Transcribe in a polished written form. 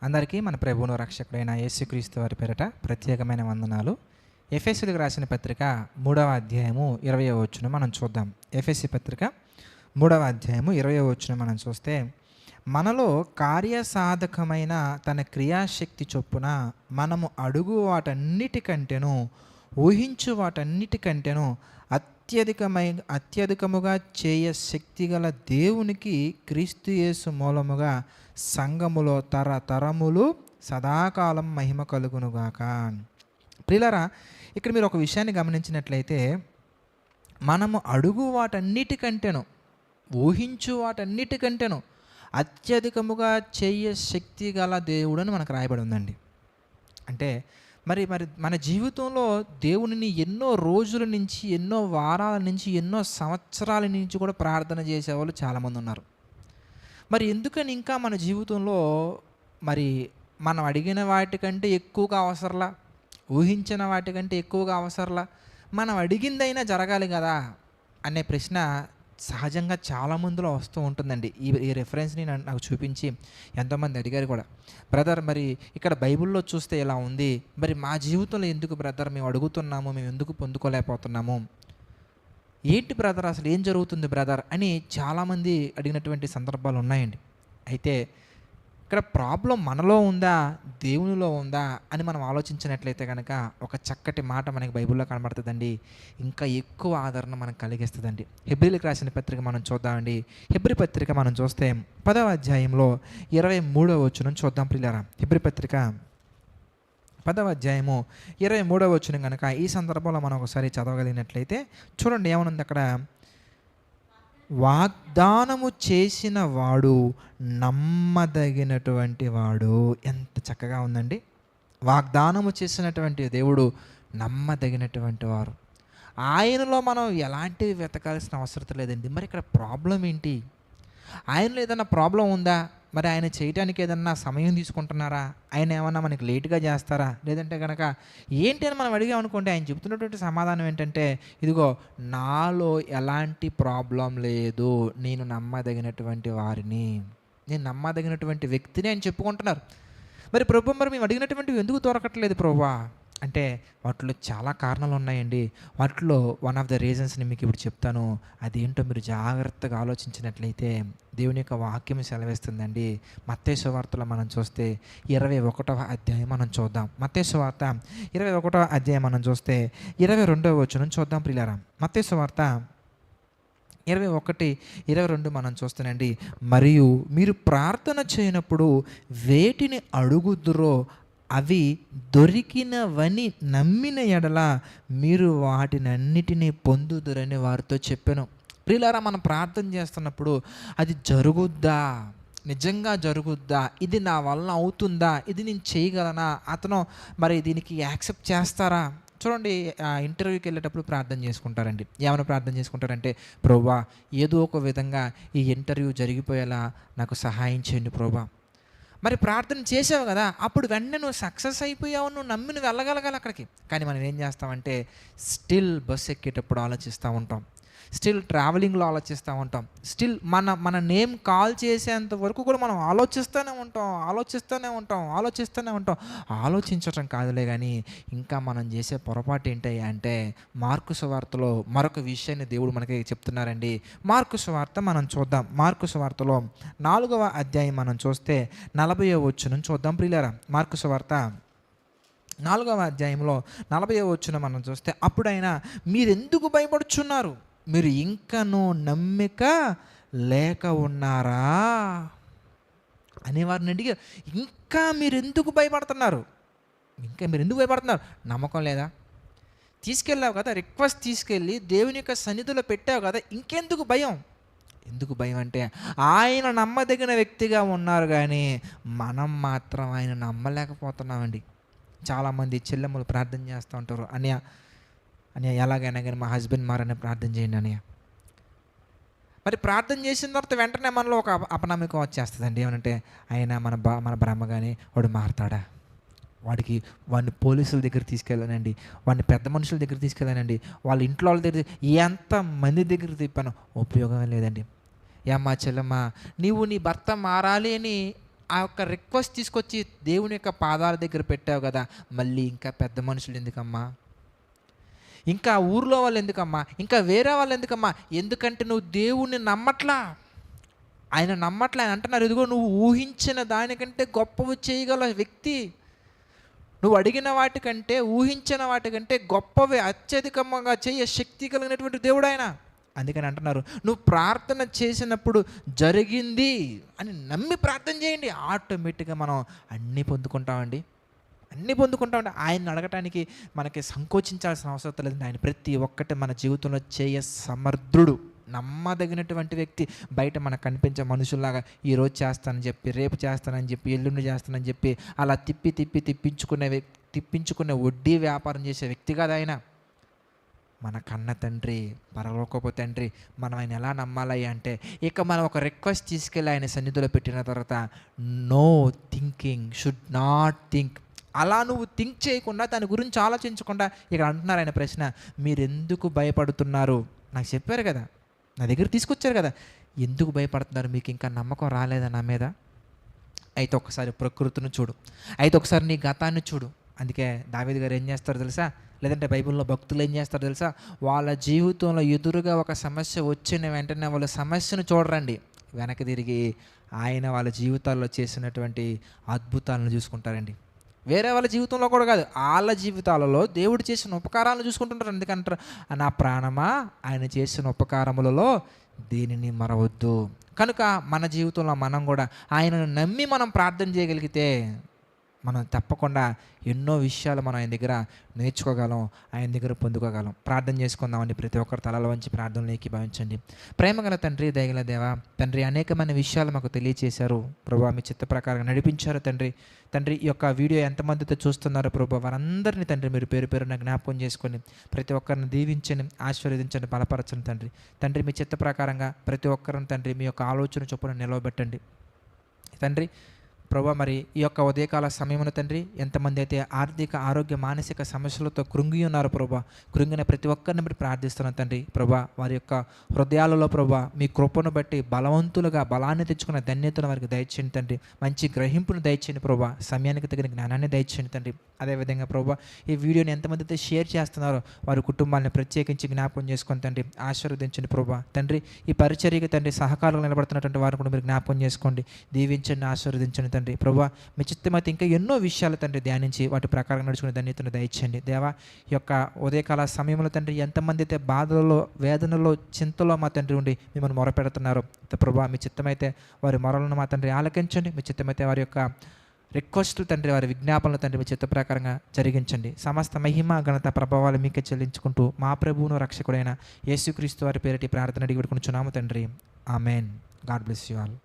అందరికీ మన ప్రభువును రక్షకుడైన యేసుక్రీస్తు వారి పేరట ప్రత్యేకమైన వందనాలు. ఎఫెసీయులకు రాసిన పత్రిక 3వ అధ్యాయము 20వ వచనం మనం చూద్దాం. ఎఫెసీ పత్రిక 3వ అధ్యాయము 20వ వచనం మనం చూస్తే, మనలో కార్యసాధకమైన తన క్రియాశక్తి చొప్పున మనము అడుగు వాటన్నిటికంటేను ఊహించు వాటన్నిటికంటేను అత్యధికముగా చేయ శక్తిగల దేవునికి క్రీస్తు యేసు మూలముగా సంఘములో తరతరములు సదాకాలం మహిమ కలుగునుగాక. ప్రియులారా, ఇక్కడ మీరు ఒక విషయాన్ని గమనించినట్లయితే, మనము అడుగు వాటన్నిటికంటేను ఊహించు వాటన్నిటికంటేను అత్యధికముగా చేయ శక్తి గల దేవుడు అని మనకు రాయబడి ఉందండి. అంటే మరి మన జీవితంలో దేవునిని ఎన్నో రోజుల నుంచి, ఎన్నో వారాల నుంచి, ఎన్నో సంవత్సరాల నుంచి కూడా ప్రార్థన చేసేవాళ్ళు చాలామంది ఉన్నారు. మరి ఎందుకని ఇంకా మన జీవితంలో మరి మనం అడిగిన వాటికంటే ఎక్కువగా అవసరంలా, ఊహించిన వాటికంటే ఎక్కువగా అవసరంలా, మనం అడిగిందైనా జరగాలి కదా అనే ప్రశ్న సహజంగా చాలామందిలో వస్తూ ఉంటుందండి. ఈ రెఫరెన్స్ని నాకు చూపించి ఎంతోమంది అడిగారు కూడా, బ్రదర్ మరి ఇక్కడ బైబిల్లో చూస్తే ఇలా ఉంది, మరి మా జీవితంలో ఎందుకు బ్రదర్ మేము అడుగుతున్నాము, మేము ఎందుకు పొందుకోలేకపోతున్నాము, ఏంటి బ్రదర్ అసలు ఏం జరుగుతుంది బ్రదర్ అని చాలామంది అడిగినటువంటి సందర్భాలు ఉన్నాయండి. అయితే ఇక్కడ ప్రాబ్లం మనలో ఉందా దేవునిలో ఉందా అని మనం ఆలోచించినట్లయితే కనుక ఒక చక్కటి మాట మనకి బైబిల్లో కనబడుతుందండి. ఇంకా ఎక్కువ ఆదరణ మనకు కలిగిస్తుందండి. హెబ్రీలకు రాసిన పత్రిక మనం చూద్దామండి. హెబ్రీ పత్రిక మనం చూస్తే 10వ అధ్యాయంలో 23వ వచనం చూద్దాం ప్రియులారా. హెబ్రీ పత్రిక 10వ అధ్యాయము 23వ వచనం కనుక ఈ సందర్భంలో మనం ఒకసారి చదవగలిగినట్లయితే చూడండి ఏమనుంది అక్కడ. వాగ్దానము చేసిన వాడు నమ్మదగినటువంటి వాడు. ఎంత చక్కగా ఉందండి. వాగ్దానము చేసినటువంటి దేవుడు నమ్మదగినటువంటి వారు. ఆయనలో మనం ఎలాంటివి వెతకాల్సిన అవసరం లేదండి. మరి ఇక్కడ ప్రాబ్లం ఏంటి? ఆయనలో ఏదైనా ప్రాబ్లం ఉందా? మరి ఆయన చేయడానికి ఏదన్నా సమయం తీసుకుంటున్నారా? ఆయన ఏమన్నా మనకి లేట్గా చేస్తారా? లేదంటే కనుక ఏంటి అని మనం అడిగామనుకోండి, ఆయన చెబుతున్నటువంటి సమాధానం ఏంటంటే, ఇదిగో నాలో ఎలాంటి ప్రాబ్లం లేదు, నేను నమ్మదగినటువంటి వారిని, నేను నమ్మదగినటువంటి వ్యక్తిని అని చెప్పుకుంటున్నారు. మరి ప్రభు, మరి మేము అడిగినటువంటివి ఎందుకు దొరకట్లేదు ప్రభువా అంటే వాటిలో చాలా కారణాలు ఉన్నాయండి. వాటిలో వన్ ఆఫ్ ద రీజన్స్ని మీకు ఇప్పుడు చెప్తాను. అదేంటో మీరు జాగ్రత్తగా ఆలోచించినట్లయితే దేవుని యొక్క వాక్యం సెలవిస్తుందండి. మత్తయి సువార్తలో మనం చూస్తే 21వ అధ్యాయం మనం చూద్దాం. మత్తయి సువార్త 21వ అధ్యాయం మనం చూస్తే 22వ వచనం చూద్దాం ప్రియులారా. మత్తయి సువార్త 21-22 మనం చూస్తానండి. మరియు మీరు ప్రార్థన చేయనప్పుడు వేటిని అడుగుదురో అవి దొరికినవని నమ్మిన ఎడల మీరు వాటినన్నిటినీ పొందుదురని వారితో చెప్పాను. ప్రియులారా, మనం ప్రార్థన చేస్తున్నప్పుడు అది జరుగుద్దా, నిజంగా జరుగుద్దా, ఇది నా వలన అవుతుందా, ఇది నేను చేయగలనా, అతను మరి దీనికి యాక్సెప్ట్ చేస్తారా? చూడండి, ఇంటర్వ్యూకి వెళ్ళేటప్పుడు ప్రార్థన చేసుకుంటారండి. ఏమైనా ప్రార్థన చేసుకుంటారంటే, ప్రభువా ఏదో ఒక విధంగా ఈ ఇంటర్వ్యూ జరిగిపోయేలా నాకు సహాయం చేయండి ప్రభువా. మరి ప్రార్థన చేసావు కదా, అప్పుడు వెంటనే నువ్వు సక్సెస్ అయిపోయావు, నువ్వు నమ్మి నువ్వు వెళ్ళగలగాలి అక్కడికి. కానీ మనం ఏం చేస్తామంటే స్టిల్ బస్సు ఎక్కేటప్పుడు ఆలోచిస్తూ ఉంటాం, స్టిల్ ట్రావెలింగ్లో ఆలోచిస్తూ ఉంటాం, స్టిల్ మన నేమ్ కాల్ చేసేంత వరకు కూడా మనం ఆలోచిస్తూనే ఉంటాం. ఆలోచించటం కాదులే కానీ ఇంకా మనం చేసే పొరపాటు ఏంటి అంటే, మార్కు సువార్తలో మరొక విషయాన్ని దేవుడు మనకి చెప్తున్నారండి. మార్కు సువార్త మనం చూద్దాం. మార్కు సువార్తలో 4వ అధ్యాయం మనం చూస్తే 40వ వచనం చూద్దాం ప్రియులారా. మార్కు సువార్త 4వ అధ్యాయంలో 40వ వచనం మనం చూస్తే, అప్పుడైనా మీరెందుకు భయపడుచున్నారు, మీరు ఇంకనూ నమ్మిక లేక ఉన్నారా అని వారిని అడిగారు. ఇంకా మీరు ఎందుకు భయపడుతున్నారు? నమ్మకం లేదా? తీసుకెళ్ళావు కదా, రిక్వెస్ట్ తీసుకెళ్ళి దేవుని యొక్క సన్నిధిలో పెట్టావు కదా, ఇంకెందుకు భయం? ఎందుకు భయం అంటే ఆయన నమ్మదగిన వ్యక్తిగా ఉన్నారు కానీ మనం మాత్రం ఆయన నమ్మలేకపోతున్నామండి. చాలామంది చెల్లెమ్మలు ప్రార్థన చేస్తూ ఉంటారు, అన్నయ్య ఎలాగైనా కానీ మా హస్బెండ్ మారని ప్రార్థన చేయండి అన్నయ్య. మరి ప్రార్థన చేసిన తర్వాత వెంటనే మనలో ఒక అపనమ్మకం వచ్చేస్తుందండి. ఏమంటే ఆయన మన బ్రహ్మ కానీ వాడు మారతాడా, వాడిని పోలీసుల దగ్గర తీసుకెళ్ళానండి, వాడిని పెద్ద మనుషుల దగ్గర తీసుకెళ్ళానండి, వాళ్ళ ఇంట్లో వాళ్ళ దగ్గర ఎంతమంది దగ్గర తిప్పాను, ఉపయోగం లేదండి. ఏమ్మా చెల్లమ్మ, నీవు నీ భర్త మారాలి అని ఆ యొక్క రిక్వెస్ట్ తీసుకొచ్చి దేవుని యొక్క పాదాల దగ్గర పెట్టావు కదా, మళ్ళీ ఇంకా పెద్ద మనుషులు ఎందుకమ్మా, ఇంకా ఊర్లో వాళ్ళు ఎందుకమ్మా, ఇంకా వేరే వాళ్ళు ఎందుకమ్మా, ఎందుకంటే నువ్వు దేవుణ్ణి నమ్మట్లా. ఆయన నమ్మట్లే. ఆయన అంటున్నారు, ఇదిగో నువ్వు ఊహించిన దానికంటే గొప్పవి చేయగల వ్యక్తి, నువ్వు అడిగిన వాటికంటే ఊహించిన వాటికంటే గొప్పవి అత్యధికంగా చేయ శక్తి కలిగినటువంటి దేవుడు ఆయన. అందుకని అంటున్నారు, నువ్వు ప్రార్థన చేసినప్పుడు జరిగింది అని నమ్మి ప్రార్థన చేయండి, ఆటోమేటిక్గా మనం అన్నీ పొందుకుంటామండి. ఆయన్ని అడగటానికి మనకి సంకోచించాల్సిన అవసరం లేదండి. ఆయన ప్రతి ఒక్కటి మన జీవితంలో చేయ సమర్థుడు, నమ్మదగినటువంటి వ్యక్తి. బయట మనకు కనిపించే మనుషుల్లాగా ఈరోజు చేస్తానని చెప్పి, రేపు చేస్తానని చెప్పి, ఎల్లుండి చేస్తానని చెప్పి అలా తిప్పించుకునే వడ్డీ వ్యాపారం చేసే వ్యక్తి కాదు ఆయన. మన కన్న తండ్రి, పరలోకపు తండ్రి. మనం ఆయన ఎలా నమ్మాలి అంటే, ఇక మనం ఒక రిక్వెస్ట్ తీసుకెళ్ళి ఆయన సన్నిధిలో పెట్టిన తర్వాత no thinking, should not think. అలా నువ్వు థింక్ చేయకుండా, దాని గురించి ఆలోచించకుండా, ఇక్కడ అంటున్నారు ఆయన ప్రశ్న, మీరు ఎందుకు భయపడుతున్నారు? నాకు చెప్పారు కదా, నా దగ్గర తీసుకొచ్చారు కదా, ఎందుకు భయపడుతున్నారు? మీకు ఇంకా నమ్మకం రాలేదా నా మీద? అయితే ఒకసారి ప్రకృతిని చూడు, అయితే ఒకసారి నీ గతాన్ని చూడు. అందుకే దావీదు గారు ఏం చేస్తారో తెలుసా, లేదంటే బైబిల్లో భక్తులు ఏం చేస్తారో తెలుసా, వాళ్ళ జీవితంలో ఎదురుగా ఒక సమస్య వచ్చిన వెంటనే వాళ్ళ సమస్యను చూడరండి, వెనక్కి తిరిగి ఆయన వాళ్ళ జీవితాల్లో చేసినటువంటి అద్భుతాలను చూసుకుంటారండి. వేరే వాళ్ళ జీవితంలో కూడా కాదు, వాళ్ళ జీవితాలలో దేవుడు చేసిన ఉపకారాలను చూసుకుంటుంటారు. ఎందుకంటారు, నా ప్రాణమా ఆయన చేసిన ఉపకారములలో దేనిని మరవద్దు. కనుక మన జీవితంలో మనం కూడా ఆయనను నమ్మి మనం ప్రార్థన చేయగలిగితే మనం తప్పకుండా ఎన్నో విషయాలు మనం ఆయన దగ్గర నేర్చుకోగలం, ఆయన దగ్గర పొందుకోగలం. ప్రార్థన చేసుకుందామని ప్రతి ఒక్కరు తలలో వంచి ప్రార్థనలు ఏకీభవించండి. ప్రేమగల తండ్రి, దయగల దేవ తండ్రి, అనేకమైన విషయాలు మాకు తెలియచేశారు ప్రభువా, మీ చిత్త ప్రకారంగా నడిపించారు తండ్రి. ఈ యొక్క వీడియో ఎంతమందితో చూస్తున్నారో ప్రభువా, వారందరినీ తండ్రి మీరు పేరు పేరున జ్ఞాపకం చేసుకొని ప్రతి ఒక్కరిని దీవించండి, ఆశీర్వదించండి, బలపరచండి తండ్రి. మీ చిత్త ప్రకారంగా ప్రతి ఒక్కరిని తండ్రి మీ యొక్క ఆలోచన చొప్పున నిలవబెట్టండి తండ్రి. ప్రభా, మరి ఈ యొక్క ఉదయకాల సమయంలో తండ్రి, ఎంతమంది అయితే ఆర్థిక, ఆరోగ్య, మానసిక సమస్యలతో కృంగి ఉన్నారు ప్రభా, కృంగిన ప్రతి ఒక్కరిని బట్టి ప్రార్థిస్తున్నాను తండ్రి. ప్రభా, వారి యొక్క హృదయాలలో ప్రభా మీ కృపను బట్టి బలవంతులుగా బలాన్ని తెచ్చుకున్న ధన్యతను వారికి దయచేయండి తండ్రి. మంచి గ్రహింపును దయచేయండి ప్రభా, సమయానికి తగిన జ్ఞానాన్ని దయచేయండి తండ్రి. అదేవిధంగా ప్రభా, ఈ వీడియోని ఎంతమంది అయితే షేర్ చేస్తున్నారో వారి కుటుంబాలను ప్రత్యేకించి జ్ఞాపకం చేసుకొని తండ్రి ఆశీర్వదించండి ప్రభా. తండ్రి, ఈ పరిచర్యకి తండ్రి సహకారంలో నిలబడుతున్నటువంటి వారిని కూడా మీరు జ్ఞాపకం చేసుకోండి, దీవించండి, ఆశీర్వదించండి తండ్రి. ప్రభా, మీ చిత్తమైతే ఇంకా ఎన్నో విషయాలు తండ్రి ధ్యానించి వాటి ప్రకారం నడుచుకునే ధన్యతను దయచేయండి దేవా. ఈ యొక్క ఉదయకాల సమయంలో తండ్రి, ఎంతమంది అయితే బాధలలో, వేదనలో, చింతలో మా తండ్రి ఉండి మిమ్మల్ని మొరపెడుతున్నారు ప్రభా, మీ చిత్తమైతే వారి మొరలను మా తండ్రి ఆలకించండి. మీ చిత్తమైతే వారి యొక్క రిక్వెస్ట్లు తండ్రి, వారి విజ్ఞాపనలు తండ్రి మీ చిత్త ప్రకారంగా జరిగించండి. సమస్త మహిమ, ఘనత, ప్రభావాలు మీకే చెల్లించుకుంటూ మా ప్రభువును రక్షకుడైన యేసుక్రీస్తు వారి పేరిటి ప్రార్థన అడిగి పెట్టుకుని చున్నాము తండ్రి. Amen. God bless you all.